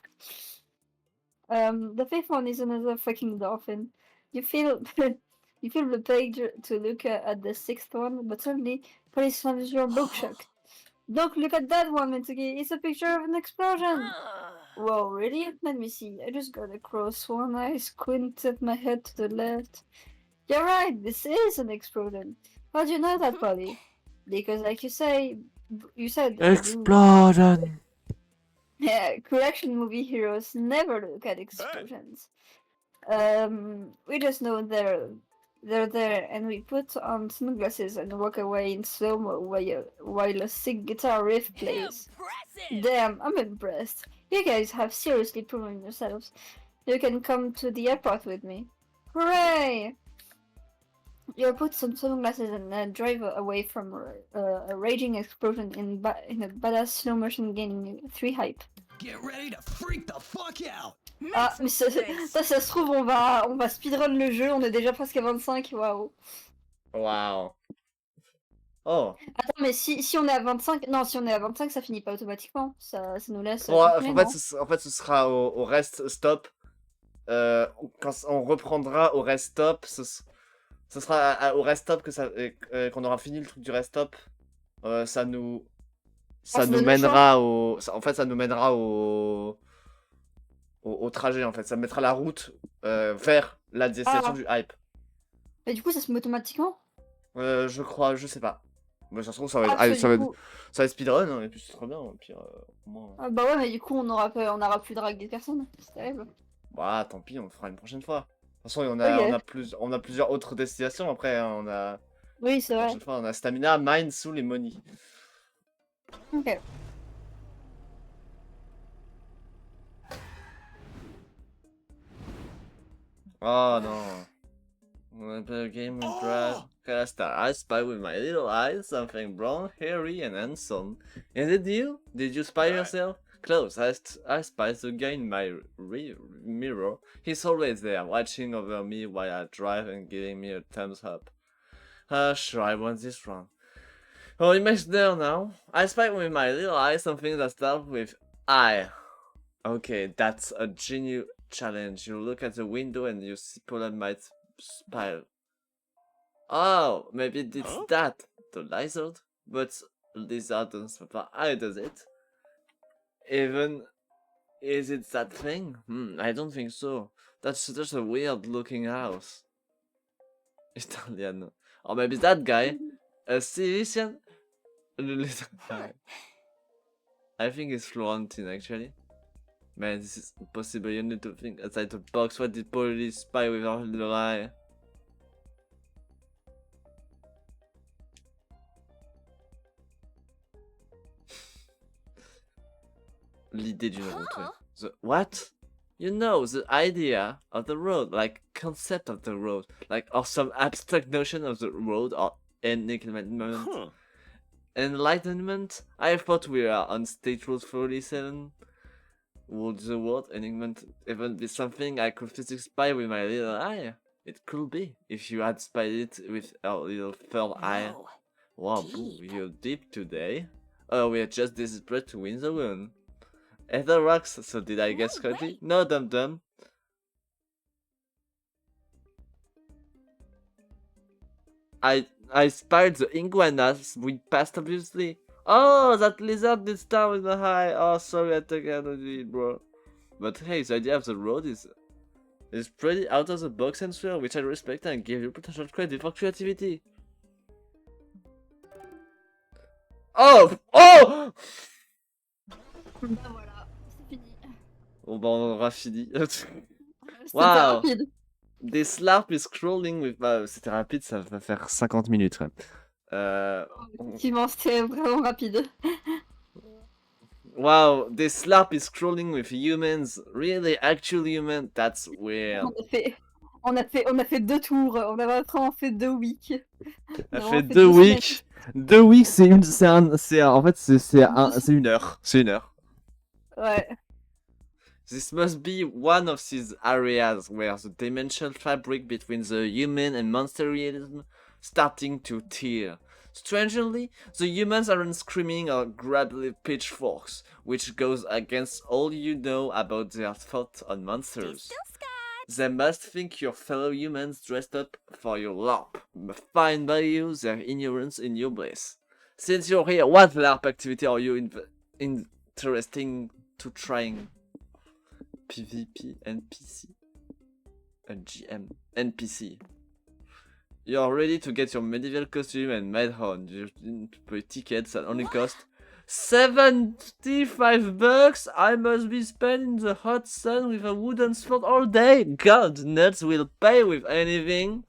The fifth one is another fucking dolphin. You feel you feel the page to look at the sixth one, but suddenly police slams your bookshop. Don't look at that one, Mitsuki. It's a picture of an explosion. Whoa, really? Let me see. I just got across one eye, squinted my head to the left. You're right, this is an explosion. How do you know that, Polly? Because, like you said. Explosion! Yeah, cool action movie heroes never look at explosions. We just know they're there, and we put on sunglasses and walk away in slow-mo while a sick guitar riff plays. Impressive! Damn, I'm impressed. You guys have seriously proven yourselves. You can come to the airport with me. Hooray! You put some sunglasses and drive away from a raging explosion in a badass slow motion gaining 3 hype. Get ready to freak the fuck out! Ah, mais ça se trouve, on va speedrun le jeu, on est déjà presque à 25, waouh. Wow. Oh. Attends, mais si on est à 25, non, si on est à 25, ça finit pas automatiquement, ça nous laisse. Bon, continuer, en fait, ce sera au rest stop. Quand on reprendra au rest stop, ce sera au rest stop qu'on aura fini le truc du rest stop. Ça nous mènera au trajet en fait. Ça mettra la route vers la destination du hype. Mais du coup, ça se met automatiquement? Je crois, je sais pas. Mais ça se trouve, ça va être speedrun, hein, et puis c'est trop bien. Au pire, moins... bah ouais, mais du coup, on aura plus dragué personne. C'est terrible. Bah, tant pis, on le fera une prochaine fois. De toute façon, on a plusieurs autres destinations après. Hein, Oui, c'est vrai. La prochaine fois, on a Stamina, Mine, Soul et Money. Ok. Oh non. Wanna play a game with Brad? Gotta start. I spy with my little eyes something brown, hairy, and handsome. Is it you? Did you spy yourself? Close. I spy the guy in my mirror. He's always there, watching over me while I drive and giving me a thumbs up. Sure, I want this one. Oh, image there now. I spy with my little eyes something that starts with I. Okay, that's a genuine challenge. You look at the window and you see Smol&Mytsu smile. Oh, maybe it's that, the lizard? But lizard doesn't spell I, does it? Even, is it that thing? I don't think so. That's just a weird looking house. Italian. Or maybe that guy, a Cilician? I think it's Florentine actually. Man, this is impossible. You need to think outside the box. What did police spy with our little eye? L'idée d'une route. Ouais. The what? You know, the idea of the road, like concept of the road, like or some abstract notion of the road or enlightenment. Enlightenment? I thought we were on State Road 47. Would the word enlightenment even be something I could physically spy with my little eye? It could be, if you had spied it with a little third eye. Wow, boo, you're deep today. Oh, we are just desperate to win the one. Ether rocks, so did I guess correctly? No, dum-dum. I spied the iguanas we passed obviously. Oh, that lizard did start with the high. Oh, sorry, I took out of it, bro. But hey, the idea of the road is pretty out of the box and fair, which I respect and give you potential credit for creativity. Oh! Oh! Bah voilà, c'est fini. Bon bah on aura fini. C'était Wow! rapide. This slurp is crawling with... Bah, c'était rapide, ça va faire 50 minutes. Ouais. Effectivement, c'était vraiment rapide. Wow, this slurp is crawling with humans. Really, actual humans? That's weird. On a fait 2 tours. On a vraiment fait 2 weeks. On a fait 2 weeks. 2 weeks, c'est une heure. C'est une heure. Ouais. This must be one of these areas where the dimensional fabric between the human and monster realism starting to tear. Strangely, the humans aren't screaming or grabbing pitchforks, which goes against all you know about their thought on monsters. Still Scott. They must think your fellow humans dressed up for your LARP, find by you their ignorance in your bliss. Since you're here, what LARP activity are you interesting to trying? PvP NPC? A GM NPC. You're ready to get your medieval costume and made on. You pay tickets that only cost 75 bucks. I must be spent in the hot sun with a wooden sword all day. God, nuts will pay with anything.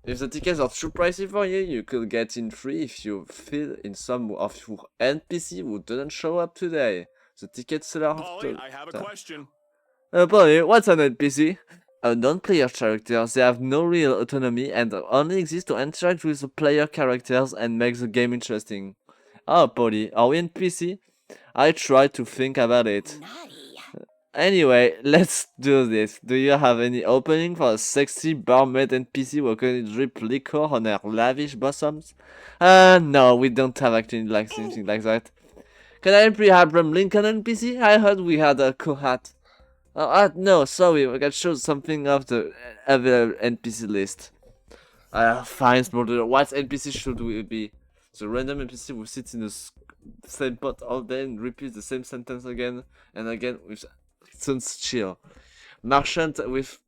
If the tickets are too pricey for you, you could get in free if you fill in some of your NPC who didn't show up today. The ticket seller. Polly, I have a question. Polly, what's an NPC? A non-player character. They have no real autonomy and only exist to interact with the player characters and make the game interesting. Oh, Polly, are we NPC? I try to think about it. Naughty. Anyway, let's do this. Do you have any opening for a sexy barmaid NPC who can drip liquor on her lavish bosoms? No, we don't have actually like anything like that. Can I be Abraham Lincoln NPC? I heard we had a cohat. No, sorry, I got show something off the other NPC list. Fine, Smolder. What NPC should we be? The random NPC who sits in the same pot all day and repeats the same sentence again and again with sounds chill. Merchant with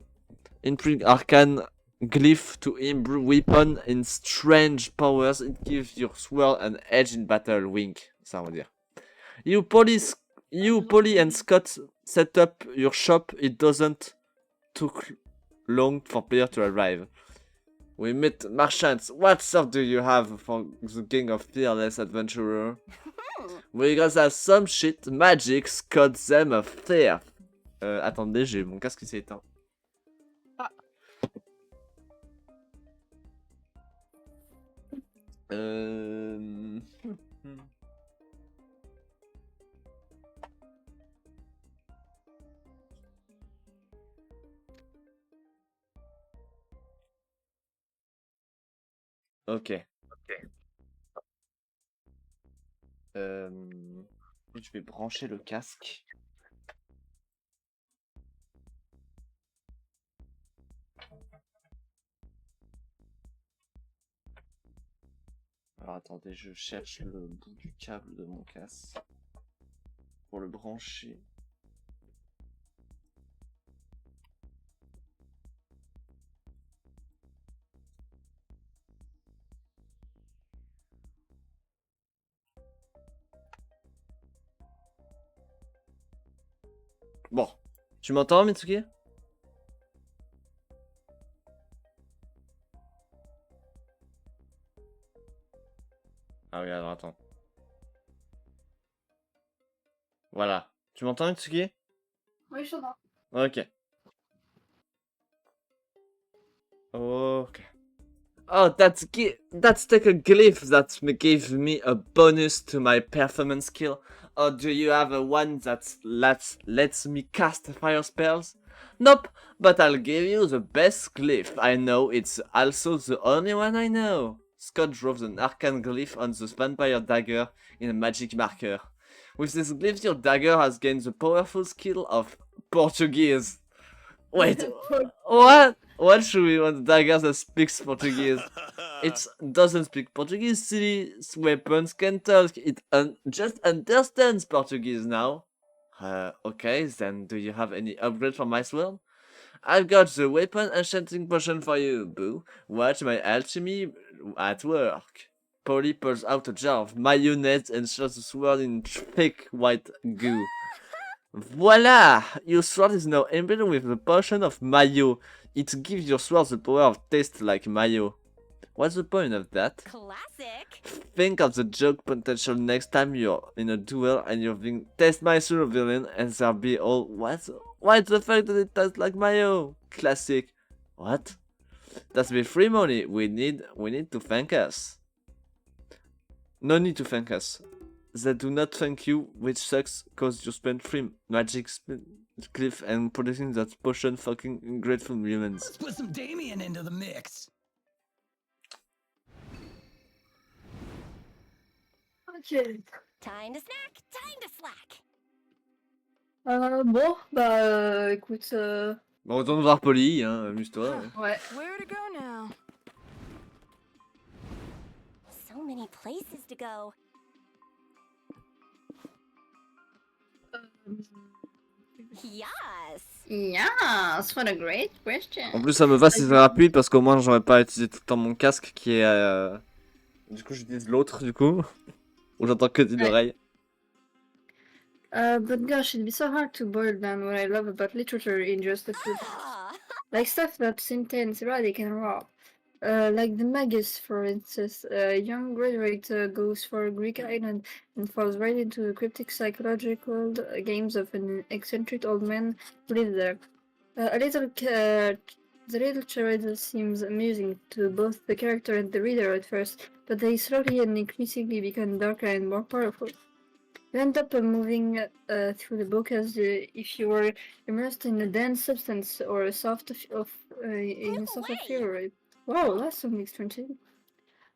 intrigue arcane glyph to imbue weapon in strange powers. It gives your sword an edge in battle. Wink. Ça on va dire. You Polly and Scott set up your shop. It doesn't took long for players to arrive. We meet merchants. What stuff do you have for the gang of fearless adventurer? We got some shit. Magic. Scott them a fair. Attendez, j'ai mon casque qui s'est éteint. Ok. Je vais brancher le casque. Alors attendez, je cherche le bout du câble de mon casque pour le brancher. Bon, tu m'entends, Mitsuki? Ah oui, alors attends. Voilà. Tu m'entends, Mitsuki? Oui, je t'entends. Ok. Okay. Oh, that's like a glyph that gave me a bonus to my performance skill. Or do you have a one that lets me cast fire spells? Nope, but I'll give you the best glyph I know. It's also the only one I know. Scott draws an arcane glyph on the vampire dagger in a magic marker. With this glyph, your dagger has gained the powerful skill of Portuguese. Wait, what? What should we want a dagger that speaks Portuguese? It doesn't speak Portuguese, silly weapons can talk. It just understands Portuguese now. Okay, then do you have any upgrade for my sword? I've got the weapon enchanting potion for you, boo. Watch my alchemy at work. Polly pulls out a jar of mayonnaise and shows the sword in thick white goo. Voila! Your sword is now embedded with the potion of mayo. It gives your sword the power of taste like mayo. What's the point of that? Classic. Think of the joke potential next time you're in a duel and you're being taste my sword villain and they'll be all, what? Why the fact that it tastes like mayo? Classic. What? That's be free money. We need to thank us. No need to thank us. that do not thank you, which sucks cause you spent 3 magic cliff and producing that potion fucking ungrateful humans. Let's put some Damien into the mix. Ok. Time to snack, time to slack. Bon, bah écoute, Bon, retourne voir Polly, hein, amuse-toi. ouais. Where to go now? So many places to go. Yes. Yes, what a great question. En plus, ça me va si c'est rapide parce qu'au moins j'aurais pas utilisé tout le temps mon casque qui est. Du coup, j'utilise l'autre, du coup. Où j'entends que d'une Ouais. oreille. But gosh, it'd be so hard to boil down what I love about literature in just a few. Ah. Like stuff that's intense, erratic, and raw. Like the Magus, for instance. A young graduate goes for a Greek island and falls right into the cryptic psychological games of an eccentric old man who lives there. The little charade seems amusing to both the character and the reader at first, but they slowly and increasingly become darker and more powerful. You end up moving through the book as if you were immersed in a dense substance or a soft in a soft flavor. Wow, that's something expensive.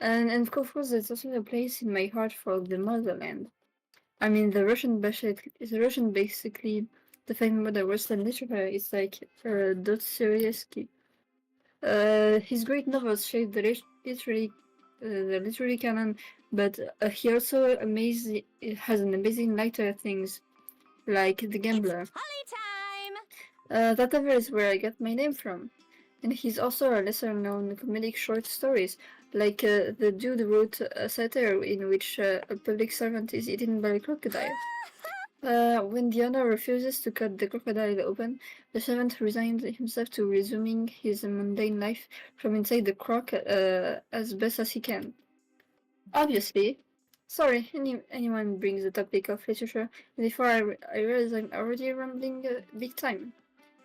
And of course, there's also a place in my heart for the motherland. I mean, the Russian basically defined modern Western literature is like Dostoevsky. His great novels shaped the literary canon, but he also has an amazing lighter things, like The Gambler. It's Holly time. That ever is where I get my name from. And he's also a lesser-known comedic short stories, like the dude wrote a satire in which a public servant is eaten by a crocodile. When the owner refuses to cut the crocodile open, the servant resigns himself to resuming his mundane life from inside the croc as best as he can. Obviously, sorry, anyone brings the topic of literature before I realize I'm already rambling big time.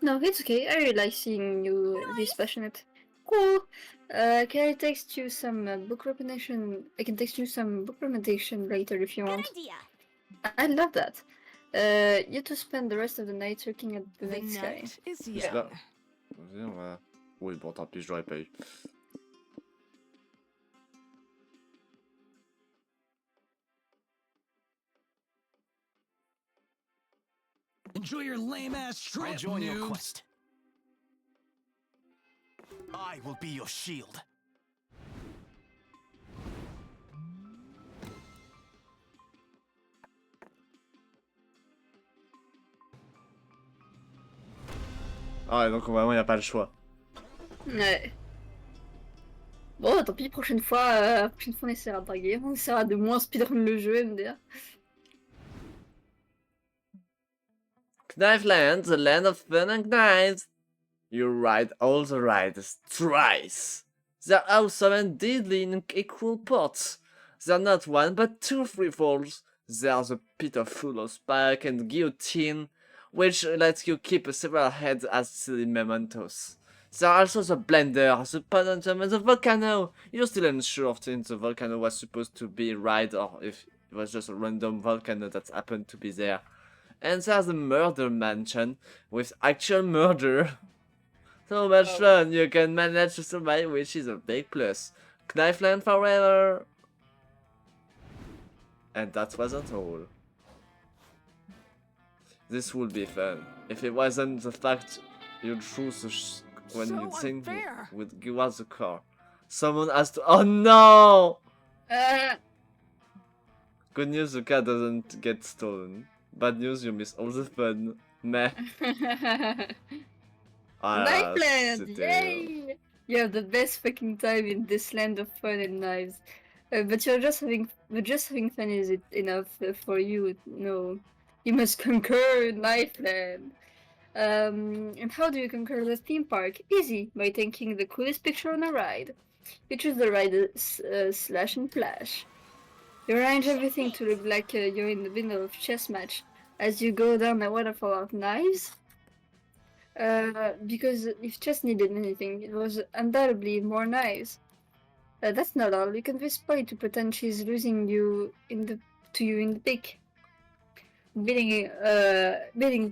No, it's okay. I really like seeing you this passionate. Cool. Can I text you some book recommendation? I can text you some book recommendation later if you Good want. idea. I love that. You two spend the rest of the night looking at the The night sky. night is C'est young. là. Vas-y, on va. Oui, bon, tant pis, je l'aurais pas eu. Enjoy your lame ass trip, I'll join your noobs. quest. I will be your shield. Ah, et donc vraiment, il n'y a pas le choix. Ouais. Bon, tant pis, prochaine fois on essaiera de draguer. On essaiera de moins speedrun le jeu, MDR. Knife Land, the land of fun and knives. You ride all the rides thrice. They're awesome and deadly in equal parts. They're not one but two freefalls. They're the pit of full of spike and guillotine, which lets you keep several heads as silly mementos. There are also the blender, the pendulum, and the volcano. You're still unsure if the volcano was supposed to be right or if it was just a random volcano that happened to be there. And there's the murder mansion with actual murder. So much fun, you can manage to survive, which is a big plus. Knifeland forever! And that wasn't all. This would be fun, if it wasn't the fact you choose when So you think unfair. would give us the car. Someone has to— oh no! Good news, the car doesn't get stolen. Bad news, you miss all the fun. Meh. Ah, Knife Land! c'était- Yay! You have the best fucking time in this land of fun and knives. But just having fun is it enough for you? No. You must conquer Knife Land. And how do you conquer the theme park? Easy, by taking the coolest picture on a ride. You choose the ride slash and flash. You arrange everything to look like you're in the middle of a chess match as you go down a waterfall of knives. Because if chess needed anything, it was undoubtedly more knives. That's not all. You convince Polly to pretend she's losing you in the to you in the pic. Beating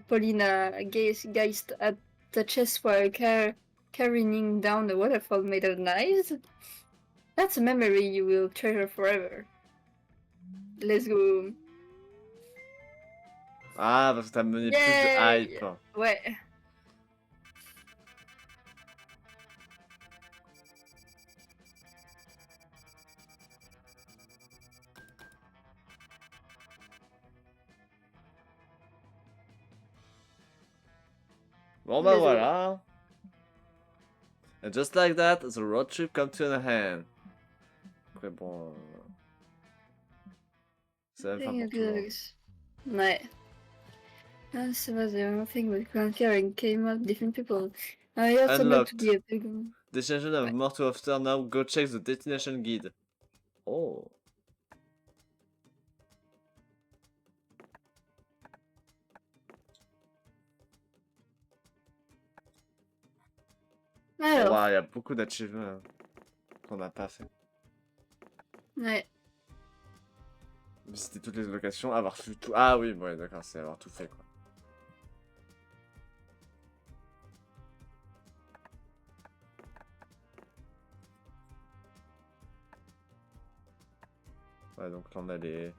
Paulina Geist at the chest while carrying down a waterfall made of knives. That's a memory you will treasure forever. Let's go. Ah, parce que t'as mené plus de Yay! hype. Ouais. Bon bah Let's go. voilà. And just like that, the road trip comes to an end. Après bon... c'est la fin pour tout le monde. Ouais. As was the only thing with Grand Caring came up different people. I also got to Unlocked. be a pilgrim. Destination of Ouais. more to after now, go check the destination guide. Oh. Alors. Wow, il y a beaucoup d'achievements qu'on n'a pas fait. Ouais. Visiter toutes les locations, avoir fait tout. Ah oui, ouais, d'accord, c'est avoir tout fait quoi. Ouais, donc là on a les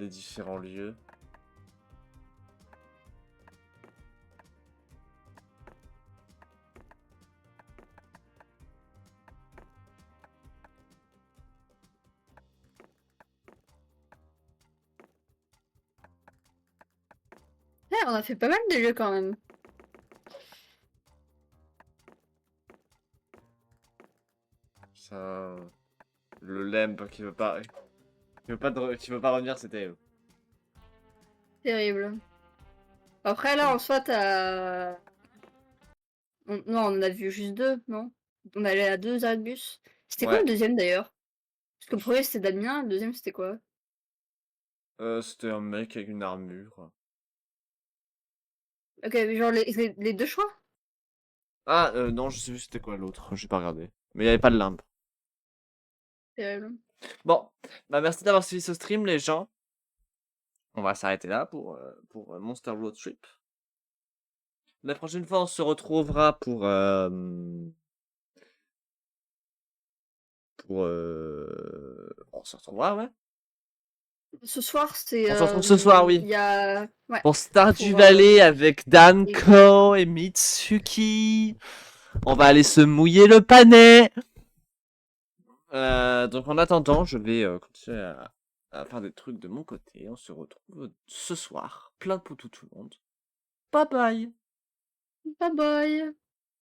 différents lieux. Ouais, on a fait pas mal de jeux quand même. Ça... Le lemp qui veut pas... Qui veut pas revenir, c'était... Terrible. Après là, en soi, t'as... Non, on en a vu juste deux, non? On allait à deux Arbus. C'était quoi Ouais. le deuxième d'ailleurs? Parce que le premier c'était Damien, le deuxième c'était quoi? C'était un mec avec une armure. Ok, mais genre les deux choix? Ah, non, je sais plus c'était quoi l'autre, j'ai pas regardé. Mais il y avait pas de limbe. Terrible. Bon, bah merci d'avoir suivi ce stream les gens. On va s'arrêter là pour Monster Roadtrip. La prochaine fois on se retrouvera pour on se retrouvera, ouais. Ce soir, c'est. On se retrouve ce soir, oui. Il y a. Ouais. Pour Stardew Pour, Valley avec Dan, et- Quand et Mitsuki. On va aller se mouiller le panais. Donc en attendant, je vais continuer à faire des trucs de mon côté. On se retrouve ce soir. Plein de poutous tout le monde. Bye bye. Bye bye.